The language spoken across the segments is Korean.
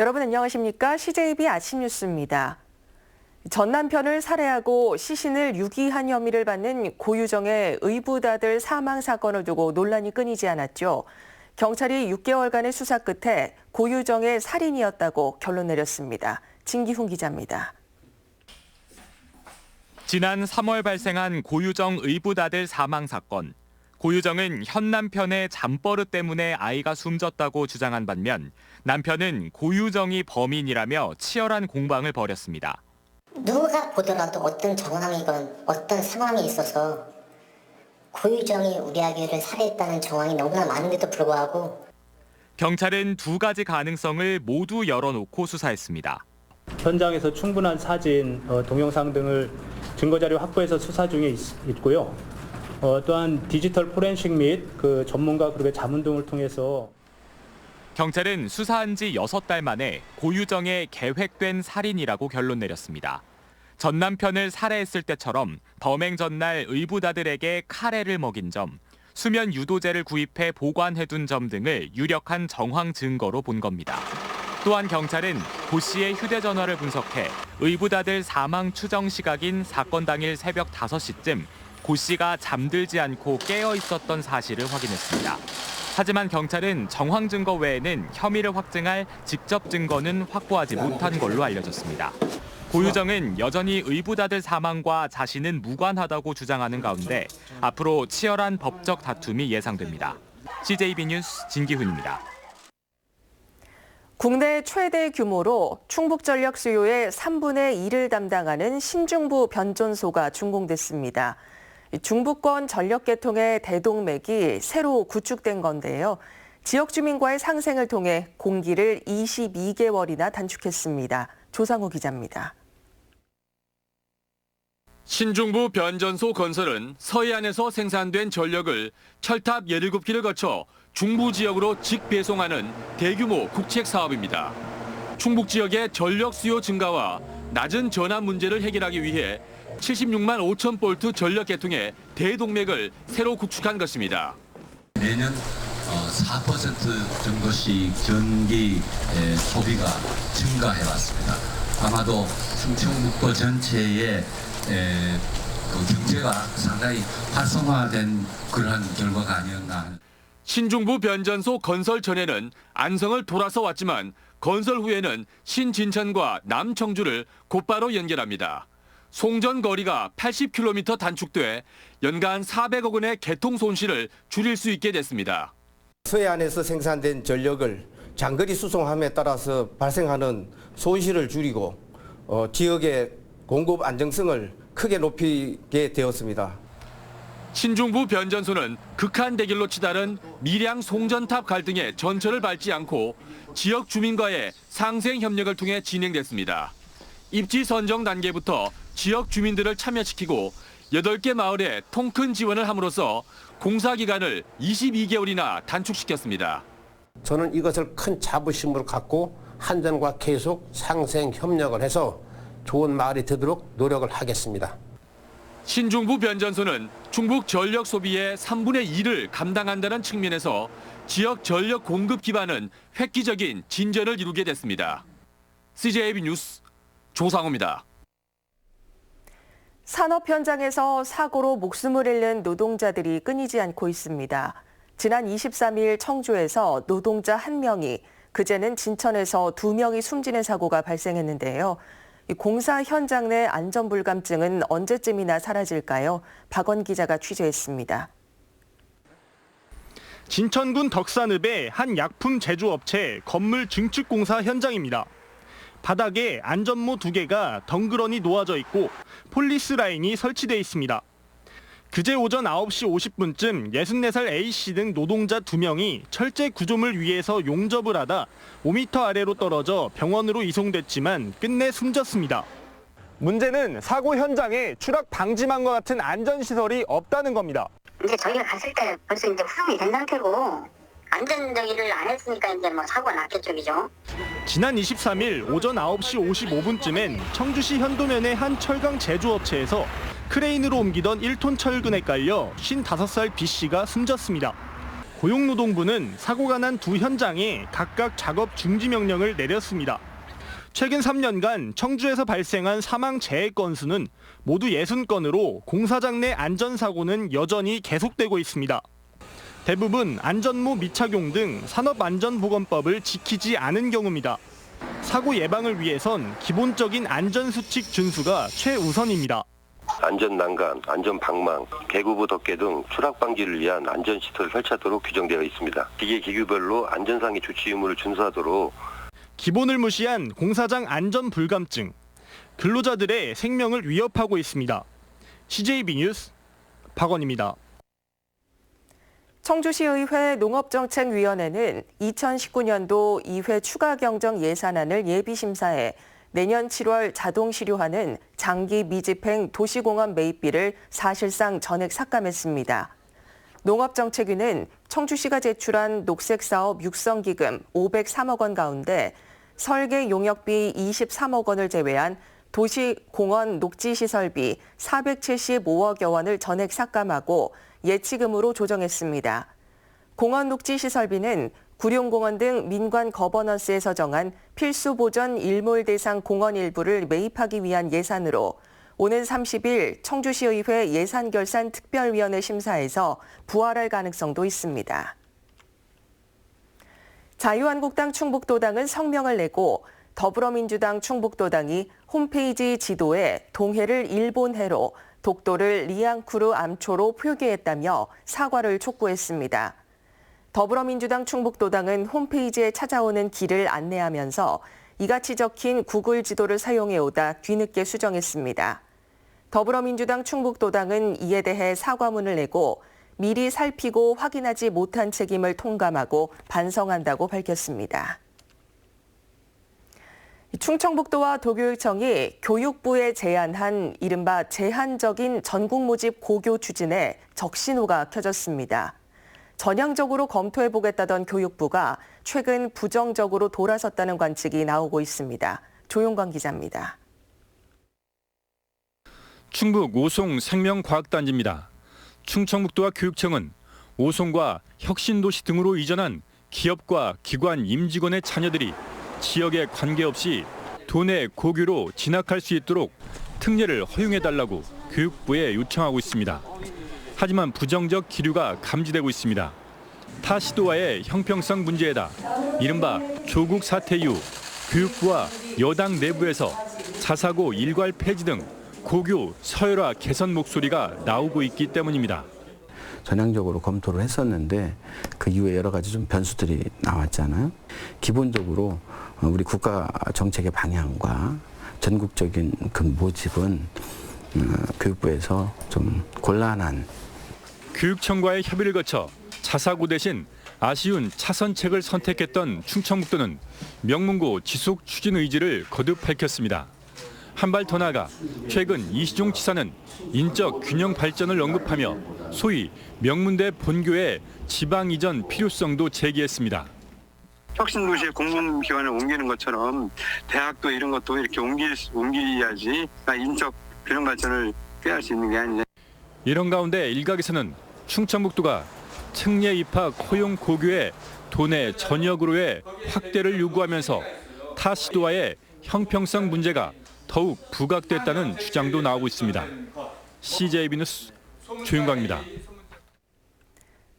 여러분 안녕하십니까? CJB 아침 뉴스입니다. 전 남편을 살해하고 시신을 유기한 혐의를 받는 고유정의 의붓아들 사망 사건을 두고 논란이 끊이지 않았죠. 경찰이 6개월간의 수사 끝에 고유정의 살인이었다고 결론 내렸습니다. 진기훈 기자입니다. 지난 3월 발생한 고유정 의붓아들 사망 사건. 고유정은 현 남편의 잠버릇 때문에 아이가 숨졌다고 주장한 반면 남편은 고유정이 범인이라며 치열한 공방을 벌였습니다. 누가 보더라도 어떤 정황이건 어떤 상황이 있어서 고유정이 우리 아기를 살해했다는 정황이 너무나 많은데도 불구하고 경찰은 두 가지 가능성을 모두 열어놓고 수사했습니다. 현장에서 충분한 사진, 동영상 등을 증거자료 확보해서 수사 중에 있고요. 또한 디지털 포렌식 및 그 전문가 그룹의 자문 등을 통해서 경찰은 수사한 지 6달 만에 고유정의 계획된 살인이라고 결론 내렸습니다. 전 남편을 살해했을 때처럼 범행 전날 의붓아들에게 카레를 먹인 점, 수면 유도제를 구입해 보관해둔 점 등을 유력한 정황 증거로 본 겁니다. 또한 경찰은 고 씨의 휴대전화를 분석해 의붓아들 사망 추정 시각인 사건 당일 새벽 5시쯤 고 씨가 잠들지 않고 깨어 있었던 사실을 확인했습니다. 하지만 경찰은 정황 증거 외에는 혐의를 확증할 직접 증거는 확보하지 못한 걸로 알려졌습니다. 고유정은 여전히 의붓아들 사망과 자신은 무관하다고 주장하는 가운데 앞으로 치열한 법적 다툼이 예상됩니다. CJB 뉴스 진기훈입니다. 국내 최대 규모로 충북전력 수요의 3분의 1을 담당하는 신중부 변전소가 준공됐습니다. 중부권 전력계통의 대동맥이 새로 구축된 건데요. 지역 주민과의 상생을 통해 공기를 22개월이나 단축했습니다. 조상우 기자입니다. 신중부 변전소 건설은 서해안에서 생산된 전력을 철탑 17기를 거쳐 중부 지역으로 직배송하는 대규모 국책 사업입니다. 충북 지역의 전력 수요 증가와 낮은 전압 문제를 해결하기 위해 76만 5천 볼트 전력 계통의 대동맥을 새로 구축한 것입니다. 매년 4% 정도씩 전기 소비가 증가해 왔습니다. 아마도 충청북도 전체의 그 경제가 상당히 활성화된 그러한 결과가 아니었나. 신중부 변전소 건설 전에는 안성을 돌아서 왔지만 건설 후에는 신진천과 남청주를 곧바로 연결합니다. 송전 거리가 80km 단축돼 연간 400억 원의 개통 손실을 줄일 수 있게 됐습니다. 서해안에서 생산된 전력을 장거리 수송함에 따라서 발생하는 손실을 줄이고 지역의 공급 안정성을 크게 높이게 되었습니다. 신중부 변전소는 극한 대결로 치달은 밀양 송전탑 갈등에 전철을 밟지 않고 지역 주민과의 상생 협력을 통해 진행됐습니다. 입지 선정 단계부터 지역 주민들을 참여시키고 8개 마을에 통큰 지원을 함으로써 공사 기간을 22개월이나 단축시켰습니다. 저는 이것을 큰 자부심으로 갖고 한전과 계속 상생 협력을 해서 좋은 마을이 되도록 노력을 하겠습니다. 신중부 변전소는 충북 전력 소비의 3분의 2를 감당한다는 측면에서 지역 전력 공급 기반은 획기적인 진전을 이루게 됐습니다. CJB 뉴스 조상우입니다. 산업 현장에서 사고로 목숨을 잃는 노동자들이 끊이지 않고 있습니다. 지난 23일 청주에서 노동자 1명이, 그제는 진천에서 2명이 숨지는 사고가 발생했는데요. 공사 현장 내 안전불감증은 언제쯤이나 사라질까요? 박원 기자가 취재했습니다. 진천군 덕산읍의 한 약품 제조업체 건물 증축 공사 현장입니다. 바닥에 안전모 2개가 덩그러니 놓아져 있고 폴리스 라인이 설치돼 있습니다. 그제 오전 9시 50분쯤 64살 A씨 등 노동자 2명이 철제 구조물 위에서 용접을 하다 5m 아래로 떨어져 병원으로 이송됐지만 끝내 숨졌습니다. 문제는 사고 현장에 추락 방지망과 같은 안전시설이 없다는 겁니다. 이제 저희가 갔을 때 벌써 이제 후송이 된 상태고 안전정의를 안 했으니까 이제 뭐 사고가 났겠죠, 그죠? 지난 23일 오전 9시 55분쯤엔 청주시 현도면의 한 철강 제조업체에서 크레인으로 옮기던 1톤 철근에 깔려 55살 B씨가 숨졌습니다. 고용노동부는 사고가 난 두 현장에 각각 작업 중지 명령을 내렸습니다. 최근 3년간 청주에서 발생한 사망 재해 건수는 모두 60건으로 공사장 내 안전사고는 여전히 계속되고 있습니다. 대부분 안전모 미착용 등 산업안전보건법을 지키지 않은 경우입니다. 사고 예방을 위해선 기본적인 안전수칙 준수가 최우선입니다. 안전난간, 안전방망, 개구부 덮개 등 추락 방지를 위한 안전시설을 설치하도록 규정되어 있습니다. 기계 기구별로 안전상의 조치 의무를 준수하도록 기본을 무시한 공사장 안전 불감증, 근로자들의 생명을 위협하고 있습니다. CJB 뉴스 박원입니다. 청주시의회 농업정책위원회는 2019년도 2회 추가 경정 예산안을 예비심사해 내년 7월 자동 실효하는 장기 미집행 도시공원 매입비를 사실상 전액 삭감했습니다. 농업정책위는 청주시가 제출한 녹색사업 육성기금 503억 원 가운데 설계 용역비 23억 원을 제외한 도시공원 녹지시설비 475억여 원을 전액 삭감하고 예치금으로 조정했습니다. 공원 녹지시설비는 구룡공원 등 민관 거버넌스에서 정한 필수 보전 일몰 대상 공원 일부를 매입하기 위한 예산으로 오는 30일 청주시의회 예산결산 특별위원회 심사에서 부활할 가능성도 있습니다. 자유한국당 충북도당은 성명을 내고 더불어민주당 충북도당이 홈페이지 지도에 동해를 일본해로 독도를 리앙쿠르 암초로 표기했다며 사과를 촉구했습니다. 더불어민주당 충북도당은 홈페이지에 찾아오는 길을 안내하면서 이같이 적힌 구글 지도를 사용해오다 뒤늦게 수정했습니다. 더불어민주당 충북도당은 이에 대해 사과문을 내고 미리 살피고 확인하지 못한 책임을 통감하고 반성한다고 밝혔습니다. 충청북도와 도교육청이 교육부에 제안한 이른바 제한적인 전국 모집 고교 추진에 적신호가 켜졌습니다. 전향적으로 검토해보겠다던 교육부가 최근 부정적으로 돌아섰다는 관측이 나오고 있습니다. 조용관 기자입니다. 충북 오송 생명과학단지입니다. 충청북도와 교육청은 오송과 혁신도시 등으로 이전한 기업과 기관 임직원의 자녀들이 지역에 관계없이 도내 고교로 진학할 수 있도록 특례를 허용해달라고 교육부에 요청하고 있습니다. 하지만 부정적 기류가 감지되고 있습니다. 타 시도와의 형평성 문제에다 이른바 조국 사태 이후 교육부와 여당 내부에서 자사고 일괄 폐지 등 고교 서열화 개선 목소리가 나오고 있기 때문입니다. 전향적으로 검토를 했었는데 그 이후에 여러 가지 좀 변수들이 나왔잖아요. 기본적으로 우리 국가 정책의 방향과 전국적인 그 모집은 교육부에서 좀 곤란한. 교육청과의 협의를 거쳐 자사고 대신 아쉬운 차선책을 선택했던 충청북도는 명문고 지속 추진 의지를 거듭 밝혔습니다. 한 발 더 나아가 최근 이시종 지사는 인적 균형 발전을 언급하며 소위 명문대 본교의 지방 이전 필요성도 제기했습니다. 혁신도시에 공공기관을 옮기는 것처럼 대학도 이런 것도 이렇게 옮겨야지 인적 균형 발전을 꾀할 수 있는 게 아니냐. 이런 가운데 일각에서는 충청북도가 특례 입학 허용 고교의 도내 전역으로의 확대를 요구하면서 타 시도와의 형평성 문제가 더욱 부각됐다는 주장도 나오고 있습니다. CJB 뉴스 조윤광입니다.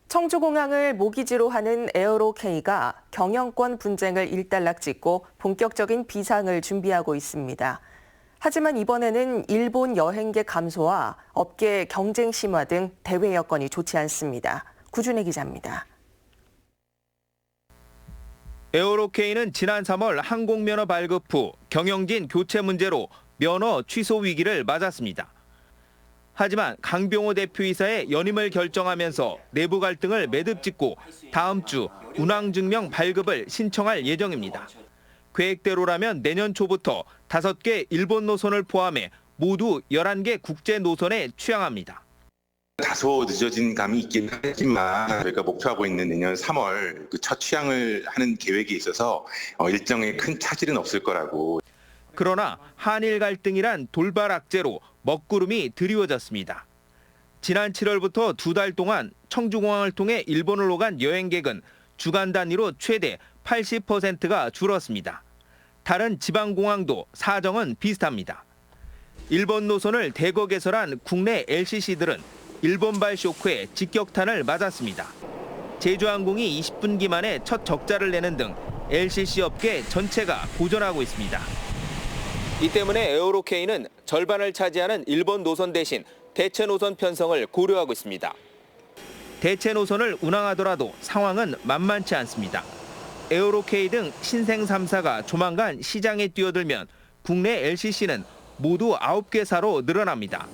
청주공항을 모기지로 하는 에어로K가 경영권 분쟁을 일단락짓고 본격적인 비상을 준비하고 있습니다. 하지만 이번에는 일본 여행객 감소와 업계 경쟁 심화 등 대외 여건이 좋지 않습니다. 구준혜 기자입니다. 에어로K는 지난 3월 항공면허 발급 후 경영진 교체 문제로 면허 취소 위기를 맞았습니다. 하지만 강병호 대표이사의 연임을 결정하면서 내부 갈등을 매듭짓고 다음 주 운항증명 발급을 신청할 예정입니다. 계획대로라면 내년 초부터 5개 일본 노선을 포함해 모두 11개 국제 노선에 취항합니다. 다소 늦어진 감이 있긴 하지만 저희가 목표하고 있는 내년 3월 첫 취항을 하는 계획이 있어서 일정에 큰 차질은 없을 거라고. 그러나 한일 갈등이란 돌발 악재로 먹구름이 드리워졌습니다. 지난 7월부터 2달 동안 청주공항을 통해 일본을 오간 여행객은 주간 단위로 최대 80%가 줄었습니다. 다른 지방공항도 사정은 비슷합니다. 일본 노선을 대거 개설한 국내 LCC들은 일본발 쇼크에 직격탄을 맞았습니다. 제주항공이 20분기 만에 첫 적자를 내는 등 LCC 업계 전체가 고전하고 있습니다. 이 때문에 에어로케이는 절반을 차지하는 일본 노선 대신 대체 노선 편성을 고려하고 있습니다. 대체 노선을 운항하더라도 상황은 만만치 않습니다. 에어로케이 등 신생 3사가 조만간 시장에 뛰어들면 국내 LCC는 모두 9개사로 늘어납니다.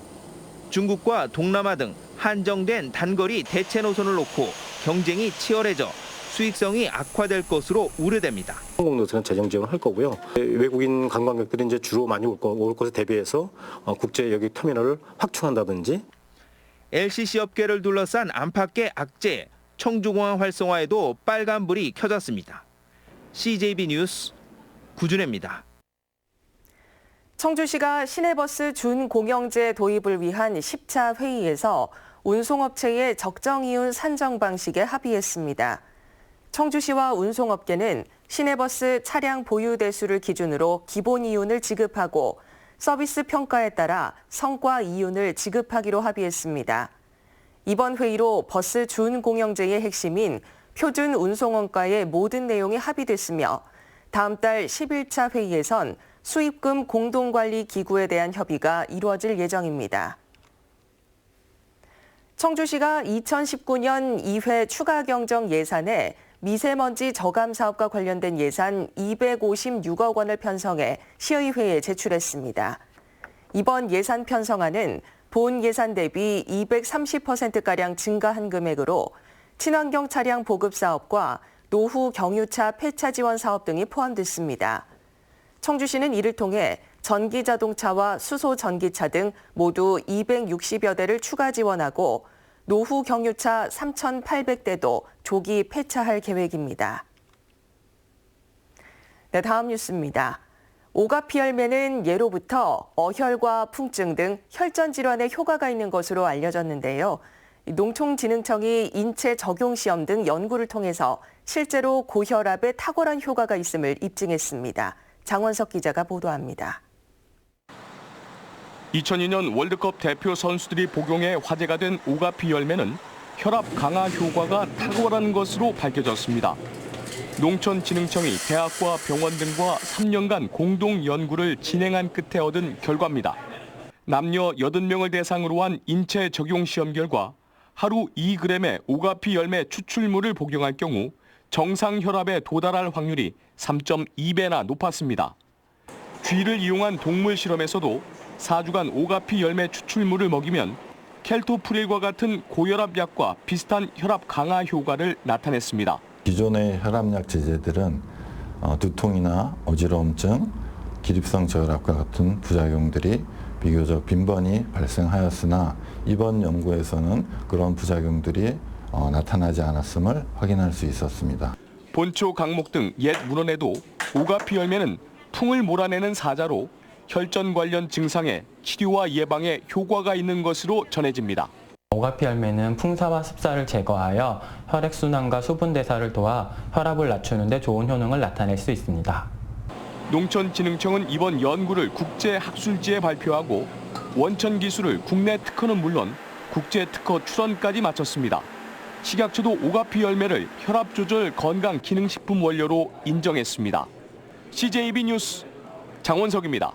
중국과 동남아 등 한정된 단거리 대체 노선을 놓고 경쟁이 치열해져 수익성이 악화될 것으로 우려됩니다. 항공노선은 재정 지원을 할 거고요. 외국인 관광객들이 이제 주로 많이 올 것에 대비해서 국제 여객 터미널을 확충한다든지. LCC 업계를 둘러싼 안팎의 악재, 청주공항 활성화에도 빨간불이 켜졌습니다. CJB 뉴스 구준혜입니다. 청주시가 시내버스 준공영제 도입을 위한 10차 회의에서 운송업체의 적정이윤 산정 방식에 합의했습니다. 청주시와 운송업계는 시내버스 차량 보유 대수를 기준으로 기본 이윤을 지급하고 서비스 평가에 따라 성과 이윤을 지급하기로 합의했습니다. 이번 회의로 버스 준공영제의 핵심인 표준 운송원가의 모든 내용이 합의됐으며 다음 달 11차 회의에선 수입금 공동관리 기구에 대한 협의가 이루어질 예정입니다. 청주시가 2019년 2회 추가 경정 예산에 미세먼지 저감 사업과 관련된 예산 256억 원을 편성해 시의회에 제출했습니다. 이번 예산 편성안은 본 예산 대비 230%가량 증가한 금액으로 친환경 차량 보급 사업과 노후 경유차 폐차 지원 사업 등이 포함됐습니다. 청주시는 이를 통해 전기 자동차와 수소 전기차 등 모두 260여 대를 추가 지원하고 노후 경유차 3,800대도 조기 폐차할 계획입니다. 네, 다음 뉴스입니다. 오가피 열매는 예로부터 어혈과 풍증 등 혈전 질환에 효과가 있는 것으로 알려졌는데요. 농촌진흥청이 인체 적용 시험 등 연구를 통해서 실제로 고혈압에 탁월한 효과가 있음을 입증했습니다. 장원석 기자가 보도합니다. 2002년 월드컵 대표 선수들이 복용해 화제가 된 오가피 열매는 혈압 강화 효과가 탁월한 것으로 밝혀졌습니다. 농촌진흥청이 대학과 병원 등과 3년간 공동 연구를 진행한 끝에 얻은 결과입니다. 남녀 80명을 대상으로 한 인체 적용 시험 결과 하루 2g의 오가피 열매 추출물을 복용할 경우 정상 혈압에 도달할 확률이 3.2배나 높았습니다. 쥐를 이용한 동물 실험에서도 4주간 오가피 열매 추출물을 먹이면 켈토프릴과 같은 고혈압 약과 비슷한 혈압 강화 효과를 나타냈습니다. 기존의 혈압약 제제들은 두통이나 어지러움증, 기립성 저혈압과 같은 부작용들이 비교적 빈번히 발생하였으나 이번 연구에서는 그런 부작용들이 나타나지 않았음을 확인할 수 있었습니다. 본초 강목 등 옛 문헌에도 오가피 열매는 풍을 몰아내는 사자로 혈전 관련 증상의 치료와 예방에 효과가 있는 것으로 전해집니다. 오가피 열매는 풍사와 습사를 제거하여 혈액순환과 수분 대사를 도와 혈압을 낮추는 데 좋은 효능을 나타낼 수 있습니다. 농촌진흥청은 이번 연구를 국제학술지에 발표하고 원천 기술을 국내 특허는 물론 국제 특허 출원까지 마쳤습니다. 식약처도 오가피 열매를 혈압 조절 건강 기능식품 원료로 인정했습니다. CJB 뉴스 장원석입니다.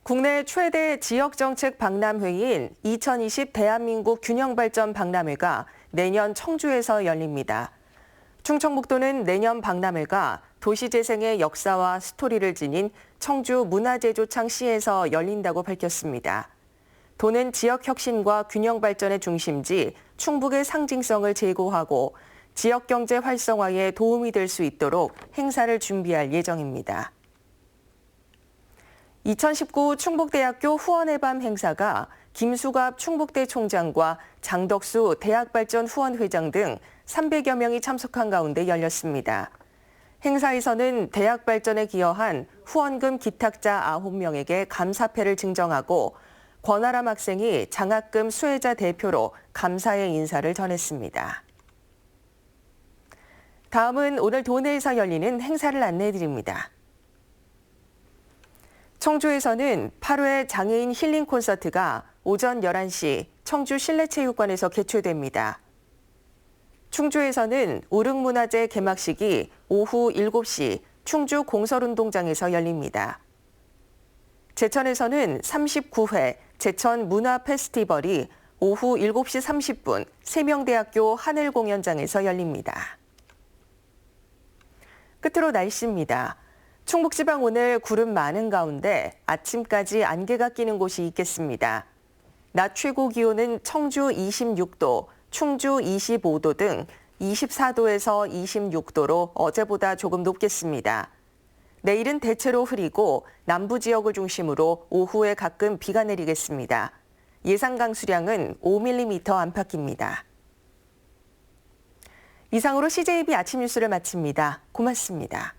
국내 최대 지역정책 박람회인 2020 대한민국 균형발전 박람회가 내년 청주에서 열립니다. 충청북도는 내년 박람회가 도시재생의 역사와 스토리를 지닌 청주 문화제조창시에서 열린다고 밝혔습니다. 도는 지역혁신과 균형발전의 중심지 충북의 상징성을 제고하고 지역경제 활성화에 도움이 될 수 있도록 행사를 준비할 예정입니다. 2019 충북대학교 후원의 밤 행사가 김수갑 충북대 총장과 장덕수 대학발전 후원회장 등 300여 명이 참석한 가운데 열렸습니다. 행사에서는 대학 발전에 기여한 후원금 기탁자 9명에게 감사패를 증정하고 권아람 학생이 장학금 수혜자 대표로 감사의 인사를 전했습니다. 다음은 오늘 도내에서 열리는 행사를 안내해드립니다. 청주에서는 8회 장애인 힐링 콘서트가 오전 11시 청주 실내체육관에서 개최됩니다. 충주에서는 우릉문화제 개막식이 오후 7시 충주 공설운동장에서 열립니다. 제천에서는 39회 제천 문화 페스티벌이 오후 7시 30분 세명대학교 하늘공연장에서 열립니다. 끝으로 날씨입니다. 충북지방 오늘 구름 많은 가운데 아침까지 안개가 끼는 곳이 있겠습니다. 낮 최고 기온은 청주 26도, 충주 25도 등 24도에서 26도로 어제보다 조금 높겠습니다. 내일은 대체로 흐리고 남부 지역을 중심으로 오후에 가끔 비가 내리겠습니다. 예상 강수량은 5mm 안팎입니다. 이상으로 CJB 아침 뉴스를 마칩니다. 고맙습니다.